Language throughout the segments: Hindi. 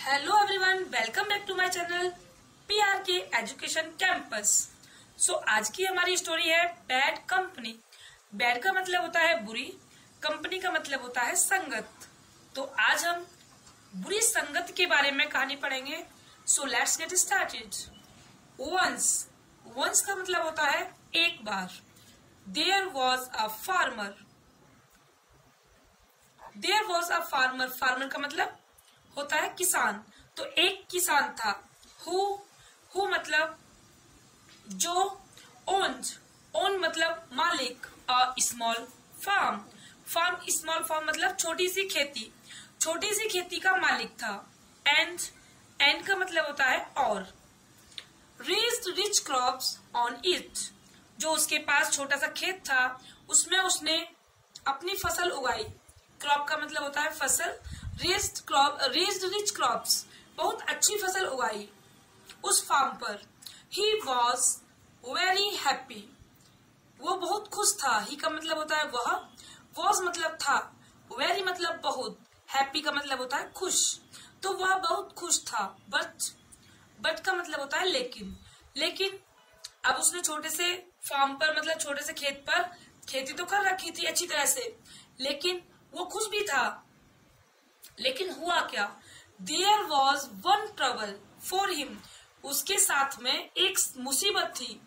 Hello everyone, welcome back to my channel PRK education campus. आज की हमारी स्टोरी है बैड कंपनी। बैड का मतलब होता है बुरी, कंपनी का मतलब होता है संगत। तो आज हम बुरी संगत के बारे में कहानी पढ़ेंगे। Let's get started. वंस का मतलब होता है एक बार। There was a farmer. Farmer का मतलब होता है किसान। तो एक किसान था। हु मतलब जो, ओन मतलब मालिक। स्मॉल फार्म स्मॉल फार्म मतलब छोटी सी खेती का मालिक था। एंड का मतलब होता है और। Raised rich crops on it, जो उसके पास छोटा सा खेत था उसमें उसने अपनी फसल उगाई। क्रॉप का मतलब होता है फसल। रेज्ड रिच क्रॉप्स, बहुत अच्छी फसल उगाई उस फार्म पर। ही वॉज वेरी हैप्पी, वो बहुत खुश था। ही का मतलब होता है वह, वॉज मतलब था, वेरी मतलब बहुत, हैप्पी का मतलब होता है खुश। तो वह बहुत खुश था। बट का मतलब होता है लेकिन अब उसने छोटे से फार्म पर मतलब छोटे से खेत पर खेती तो कर रखी थी अच्छी तरह से, लेकिन वो खुश भी था। लेकिन हुआ क्या? There was one trouble for him, उसके साथ में एक मुसीबत थी।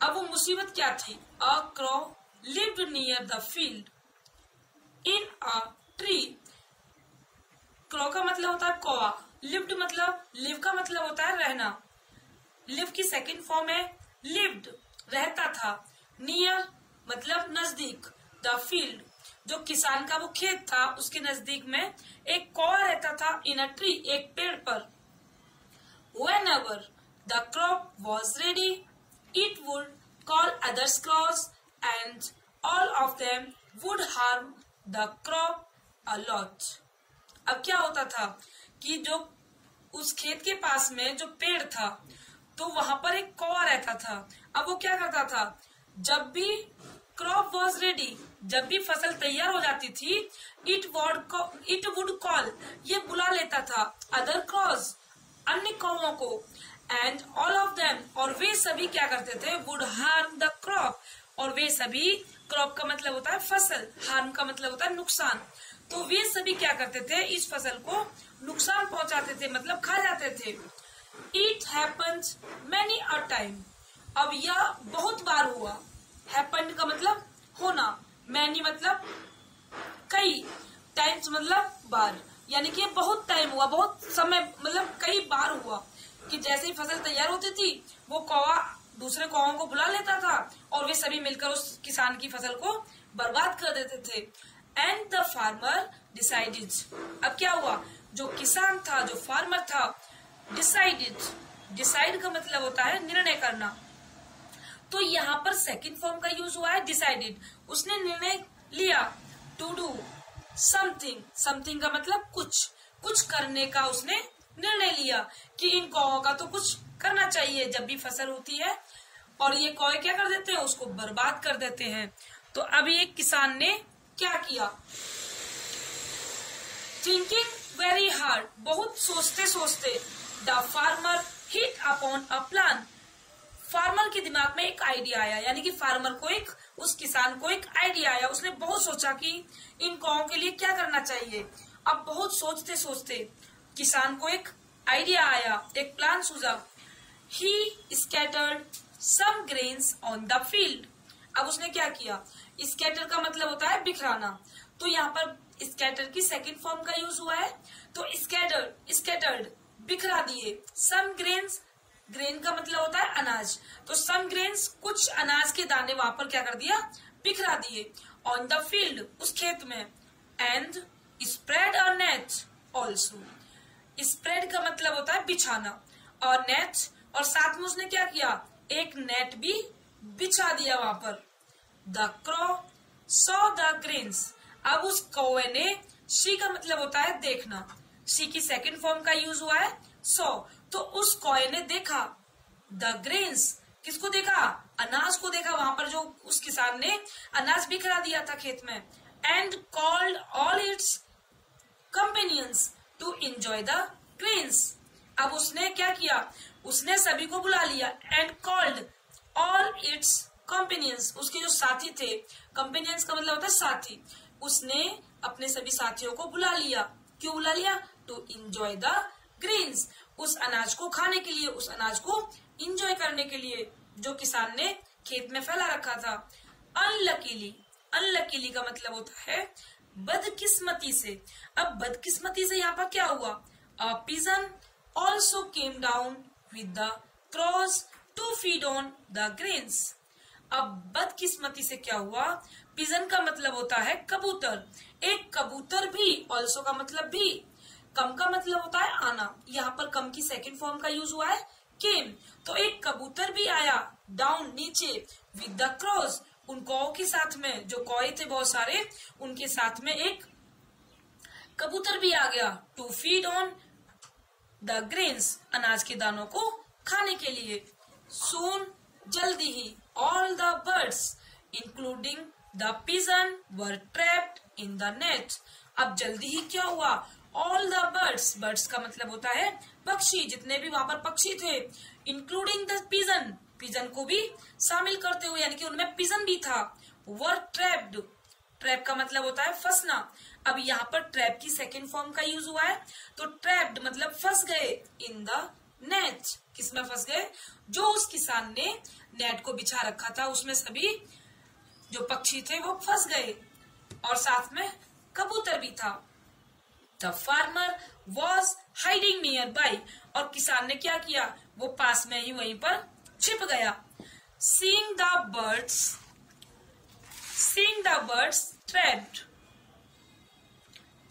अब वो मुसीबत क्या थी? A crow lived near the field in a tree. Crow का मतलब होता है कौवा। लिव्ड मतलब, लिव का मतलब होता है रहना। लिव की सेकंड फॉर्म है लिव्ड, रहता था। नियर मतलब नजदीक। द फील्ड, जो किसान का वो खेत था उसके नजदीक में एक कौवा रहता था। इन अ ट्री, एक पेड़ पर। Whenever the crop was ready, it would call other crows and all of them would harm the crop a lot. अब क्या होता था कि जो उस खेत के पास में जो पेड़ था तो वहां पर एक कौवा रहता था। अब वो क्या करता था, जब भी क्रॉप वॉज रेडी, जब भी फसल तैयार हो जाती थी, इट वुड कॉल, ये बुला लेता था अदर क्रॉस, अन्य कौवों को। एंड ऑल ऑफ देम, और वे सभी क्या करते थे, वुड हार्म द क्रॉप, और वे सभी, क्रॉप का मतलब होता है फसल, हार्म का मतलब होता है नुकसान। तो वे सभी क्या करते थे, इस फसल को नुकसान पहुंचाते थे, मतलब खा जाते थे। It happened many a time, अब यह बहुत बार हुआ। हैपेंड का मतलब होना, मैनी मतलब कई, टाइम्स मतलब बार, यानी कि बहुत टाइम हुआ, बहुत समय मतलब कई बार हुआ कि जैसे ही फसल तैयार होती थी वो कौवा दूसरे कौवों को बुला लेता था और वे सभी मिलकर उस किसान की फसल को बर्बाद कर देते थे। एंड द फार्मर डिसाइडेड, अब क्या हुआ, जो किसान था, जो फार्मर था, डिसाइड का मतलब होता है निर्णय करना। तो यहाँ पर सेकंड फॉर्म का यूज हुआ है डिसाइडेड। उसने निर्णय लिया टू डू समथिंग का मतलब कुछ करने का उसने निर्णय लिया कि इन कौवों का तो कुछ करना चाहिए। जब भी फसल होती है और ये कौवे क्या कर देते हैं, उसको बर्बाद कर देते हैं। तो अब ये किसान ने क्या किया, थिंकिंग वेरी हार्ड, बहुत सोचते the farmer hit upon a plan, farmer के दिमाग में एक आइडिया आया, यानी कि फार्मर को उस किसान को एक आइडिया आया। उसने बहुत सोचा कि इन कौवों के लिए क्या करना चाहिए। अब बहुत सोचते किसान को एक आइडिया आया, एक प्लान सूझा। He scattered some grains on the field, अब उसने क्या किया, स्कैटर का मतलब होता है बिखराना। तो यहाँ पर स्कैटर की सेकंड फॉर्म का यूज हुआ है। तो स्कैटर्ड बिखरा दिए। सम ग्रेन्स, ग्रेन का मतलब होता है अनाज, तो सम ग्रेन्स, कुछ अनाज के दाने वहां पर क्या कर दिया, बिखरा दिए। ऑन द फील्ड, उस खेत में। And spread a net also, spread का मतलब होता है बिछाना, और नेट, और साथ में उसने क्या किया, एक नेट भी बिछा दिया वहां पर। द क्रॉ सॉ द ग्रेन्स, अब उस कौवे ने, सी का मतलब होता है देखना, सी की सेकंड फॉर्म का यूज हुआ है सॉ। तो उस कौवे ने देखा द ग्रेन्स, किसको देखा, अनाज को देखा, वहां पर जो उस किसान ने अनाज बिखरा दिया था खेत में। And called all its companions to enjoy the grains. अब उसने क्या किया, उसने सभी को बुला लिया and called all its companions, उसके जो साथी थे, कंपेनियंस का मतलब होता है साथी, उसने अपने सभी साथियों को बुला लिया। क्यों बुला लिया? टू एंजॉय द ग्रेन्स, उस अनाज को खाने के लिए, उस अनाज को एंजॉय करने के लिए जो किसान ने खेत में फैला रखा था। अनलकीली, अनलकीली का मतलब होता है बदकिस्मती से। अब बदकिस्मती से यहाँ पर क्या हुआ? A pigeon also came down with the crows to feed on the grains. अब बदकिस्मती से क्या हुआ? पिजन का मतलब होता है कबूतर, एक कबूतर भी, ऑल्सो का मतलब भी, कम का मतलब होता है आना, यहाँ पर कम की सेकंड फॉर्म का यूज हुआ है केम, तो एक कबूतर भी आया डाउन नीचे विद द क्रॉस, उन कौ के साथ में, जो कौए थे बहुत सारे, उनके साथ में एक कबूतर भी आ गया to feed on the grains, अनाज के दानों को खाने के लिए। सून, जल्दी ही, all the birds including the pigeon were trapped in the net. अब जल्दी ही क्या हुआ? ऑल द बर्ड्स, बर्ड्स का मतलब होता है पक्षी, जितने भी वहां पर पक्षी थे, इंक्लूडिंग द पिजन, पिजन को भी शामिल करते हुए, यानी कि उनमें पिजन भी था, वर ट्रैप्ड, ट्रैप का मतलब होता है फंसना। अब यहाँ पर ट्रैप की सेकेंड फॉर्म का यूज हुआ है, तो ट्रैप्ड मतलब फंस गए इन द नेट, किसमें फंस गए? जो उस किसान ने नेट को बिछा रखा था उसमें सभी जो पक्षी थे वो फंस गए, और साथ में कबूतर भी था। The farmer was hiding near by, और किसान ने क्या किया? वो पास में ही वहीं पर छिप गया। Seeing the birds trapped,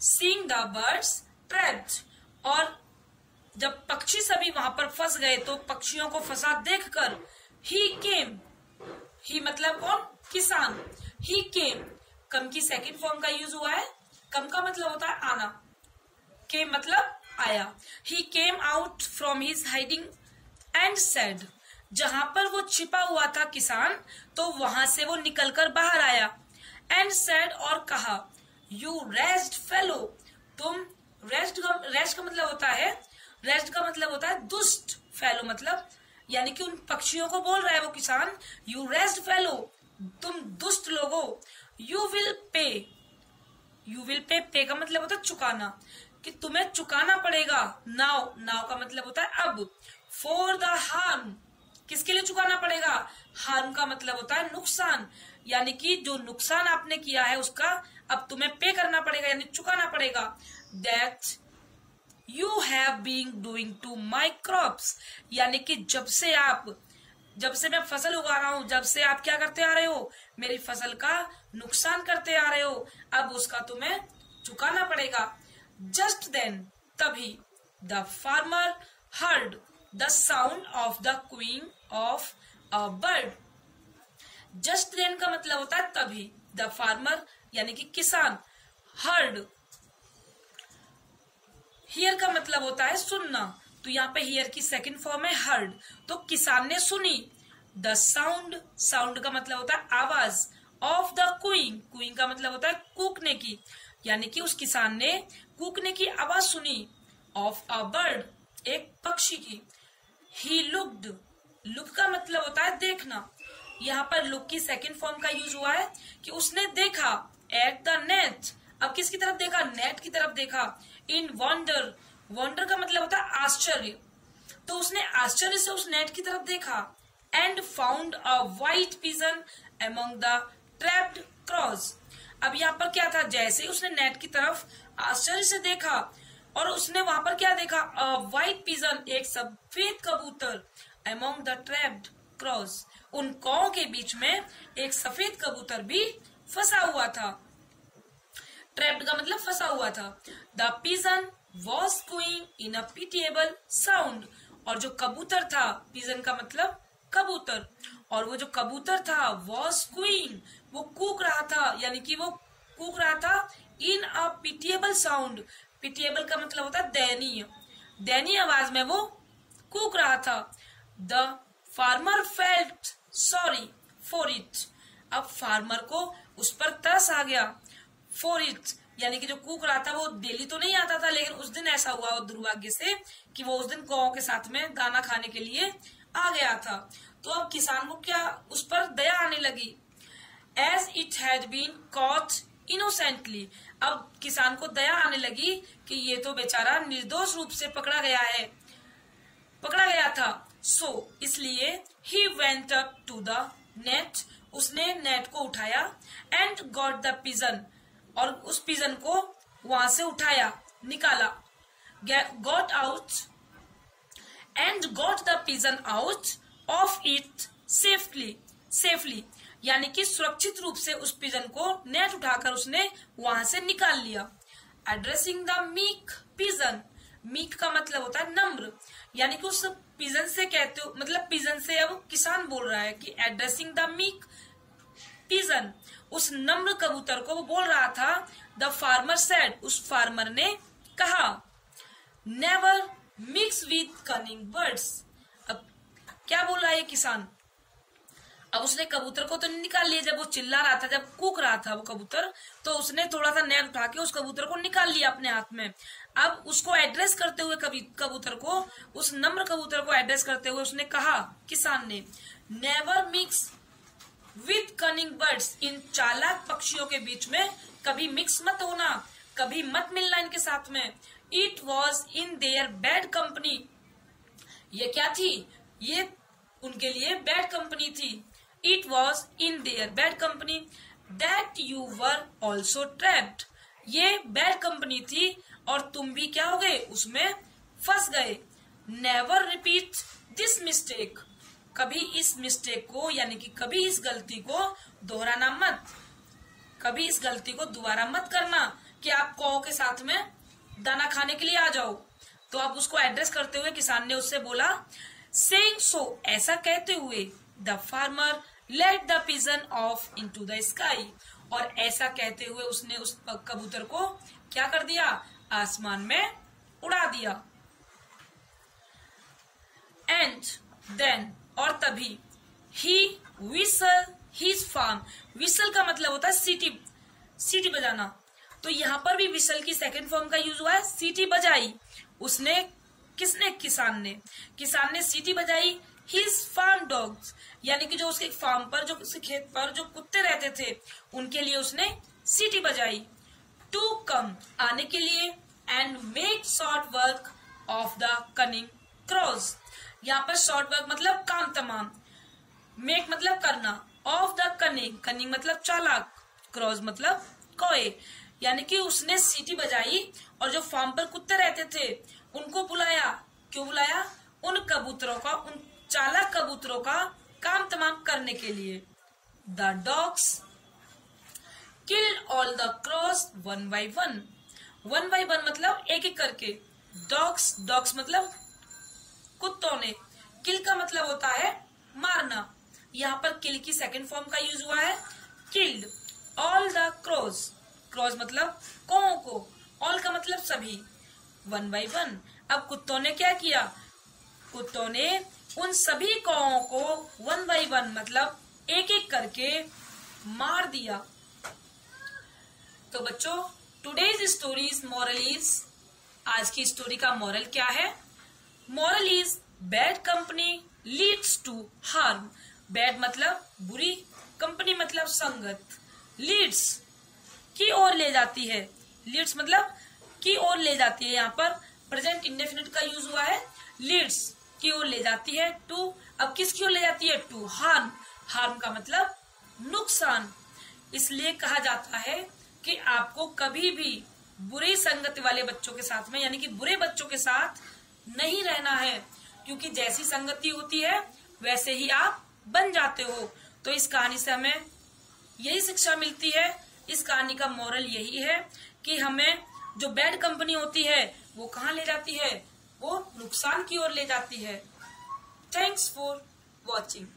seeing the birds trapped, और जब पक्षी सभी वहां पर फंस गए तो पक्षियों को फंसा देखकर ही केम, ही मतलब कौन? किसान। ही केम, कम की सेकंड फॉर्म का यूज हुआ है, कम का मतलब होता है आना, केम मतलब आया। He came out from his hiding and said, जहां पर वो छिपा हुआ था किसान, तो वहां से वो निकलकर बाहर आया। एंड सेड, और कहा, यू रेस्ट फेलो, तुम, रेस्ट का मतलब होता है, रेस्ट का मतलब होता है दुष्ट, फेलो मतलब, यानी कि उन पक्षियों को बोल रहा है वो किसान, यू रेस्ट फेलो, तुम दुष्ट लोगो, you will pay, you will pay, pay का मतलब होता है चुकाना, कि तुम्हें चुकाना पड़ेगा। नाउ, नाउ का मतलब होता है अब। फॉर द हार्म, किसके लिए चुकाना पड़ेगा? हार्म का मतलब होता है नुकसान, यानी कि जो नुकसान आपने किया है उसका अब तुम्हें पे करना पड़ेगा, यानी चुकाना पड़ेगा। That you have been doing to my crops, यानी कि जब से मैं फसल उगा रहा हूं, जब से आप क्या करते आ रहे हो? मेरी फसल का नुकसान करते आ रहे हो, अब उसका तुम्हें चुकाना पड़ेगा। जस्ट देन, तभी, the farmer heard the sound of the cooing of a bird. Just then का मतलब होता है तभी, द फार्मर यानी कि किसान, हर्ड, हियर का मतलब होता है सुनना, तो यहाँ पे हियर की सेकंड फॉर्म है हर्ड, तो किसान ने सुनी। द साउंड, साउंड का मतलब होता है आवाज, ऑफ द कुइंग, कुइंग का मतलब होता है कूकने की, यानी कि उस किसान ने कूकने की आवाज सुनी। ऑफ अ बर्ड, एक पक्षी की। ही लुक्ड, लुक का मतलब होता है देखना, यहाँ पर लुक की सेकंड फॉर्म का यूज हुआ है कि उसने देखा। एट द नेट, अब किसकी तरफ देखा? नेट की तरफ देखा। इन वंडर, वंडर का मतलब होता है आश्चर्य, तो उसने आश्चर्य से उस नेट की तरफ देखा। And found a white pigeon among the trapped cross, अब यहाँ पर क्या था? जैसे ही उसने नेट की तरफ आश्चर्य से देखा और उसने वहां पर क्या देखा? अ व्हाइट पिजन, एक सफेद कबूतर, अमंग द ट्रैप्ड क्रॉस, उन कौ के बीच में एक सफेद कबूतर भी फंसा हुआ था। ट्रैप्ड का मतलब फंसा हुआ था। The pigeon was queuing in a pitiable sound, और जो कबूतर था, पिजन का मतलब कबूतर, और वो जो कबूतर था वॉज क्यूइंग, वो कूक रहा था, यानी कि वो कूक रहा था इन अ पिटिएबल साउंड, पिटिएबल का मतलब होता है दयनीय, दयनीय आवाज में वो कूक रहा था। The farmer felt sorry for it, अब फार्मर को उस पर तरस आ गया। फॉर इट, यानी कि जो कूक रहा था वो डेली तो नहीं आता था, लेकिन उस दिन ऐसा हुआ दुर्भाग्य से कि वो उस दिन कौओं के साथ में दाना खाने के लिए आ गया था। तो अब किसान को क्या उस पर दया आने लगी। As it had been caught innocently, अब किसान को दया आने लगी कि ये तो बेचारा निर्दोष रूप से पकड़ा गया था। सो इसलिए ही went up to the net, उसने नेट को उठाया, एंड गॉट द पिजन, और उस पिजन को वहां से उठाया, निकाला, got out and got the pigeon out of it safely, यानी कि सुरक्षित रूप से उस पिजन को नेट उठाकर उसने वहां से निकाल लिया। Addressing the meek pigeon, meek का मतलब होता है नम्र, यानी कि उस पिजन से कहते हो, मतलब पिजन से अब किसान बोल रहा है कि एड्रेसिंग द मीक पिजन, उस नम्र कबूतर को वो बोल रहा था। द फार्मर सेड, उस फार्मर ने कहा, never mix with cunning birds. अब क्या बोल रहा है किसान, अब उसने कबूतर को तो निकाल लिया, जब वो चिल्ला रहा था, जब कूक रहा था वो कबूतर, तो उसने थोड़ा सा नेट उठा के उस कबूतर को निकाल लिया अपने हाथ में। अब उसको एड्रेस करते हुए कबूतर को, उस नम्र कबूतर को एड्रेस करते हुए उसने कहा, किसान ने, never mix with cunning birds, इन चालाक पक्षियों के बीच में कभी मिक्स मत होना, कभी मत मिलना इनके साथ में। It was in their bad company, ये क्या थी, ये उनके लिए बैड कंपनी थी। It was in their bad company that you were also trapped, ये बैड कंपनी थी और तुम भी क्या हो गए, उसमें फंस गए। नेवर रिपीट दिस मिस्टेक, कभी इस मिस्टेक को, यानी कि कभी इस गलती को दोहराना मत, कभी इस गलती को दोबारा मत करना कि आप कौओं के साथ में दाना खाने के लिए आ जाओ। तो अब उसको एड्रेस करते हुए किसान ने उससे बोला, सेइंग सो, ऐसा कहते हुए, the farmer let the pigeon of into the sky, और ऐसा कहते हुए उसने उस कबूतर को क्या कर दिया, आसमान में उड़ा दिया। एंड देन, और तभी, ही विसल हिज फार्म, विसल का मतलब होता है सीटी बजाना, तो यहाँ पर भी विसल की सेकंड फॉर्म का यूज हुआ है, सीटी बजाई उसने, किसने, किसान ने सीटी बजाई। हिज फार्म डॉग्स, यानी कि जो उसके फार्म पर, जो उसके खेत पर जो कुत्ते रहते थे, उनके लिए उसने सीटी बजाई। टू कम, आने के लिए, and make short work of the cunning cross, यहाँ पर शॉर्ट वर्क मतलब काम तमाम, मेक मतलब करना, ऑफ द कनिंग मतलब चालाक, क्रॉस मतलब कौए, यानी कि उसने सीटी बजाई और जो फार्म पर कुत्ते रहते थे उनको बुलाया। क्यों बुलाया, उन कबूतरों का, उन चालाक कबूतरों का काम तमाम करने के लिए। The dogs killed all the cross one by one मतलब एक एक करके, डॉग्स मतलब कुत्तों ने, किल का मतलब होता है मारना, यहाँ पर किल की सेकंड फॉर्म का यूज हुआ है, किल्ड ऑल द क्रॉस मतलब कौओं को, ऑल का मतलब सभी, वन बाई वन। अब कुत्तों ने क्या किया, कुत्तों ने उन सभी कौओं को वन बाई वन मतलब एक एक करके मार दिया। तो बच्चों, टुडेज स्टोरीज मॉरल इज, आज की स्टोरी का मॉरल क्या है, moral is bad company leads to harm, bad मतलब बुरी, कंपनी मतलब संगत, लीड्स की ओर ले जाती है, लीड्स मतलब की ओर ले जाती है, यहाँ पर प्रेजेंट इंडेफिनिट का यूज हुआ है, लीड्स की ओर ले जाती है, टू, अब किसकी ओर ले जाती है, टू हार्म का मतलब नुकसान। इसलिए कहा जाता है कि आपको कभी भी बुरी संगति वाले बच्चों के साथ में, यानी कि बुरे बच्चों के साथ नहीं रहना है, क्योंकि जैसी संगति होती है वैसे ही आप बन जाते हो। तो इस कहानी से हमें यही शिक्षा मिलती है, इस कहानी का मोरल यही है कि हमें जो बैड कंपनी होती है वो कहाँ ले जाती है, वो नुकसान की ओर ले जाती है। Thanks for watching.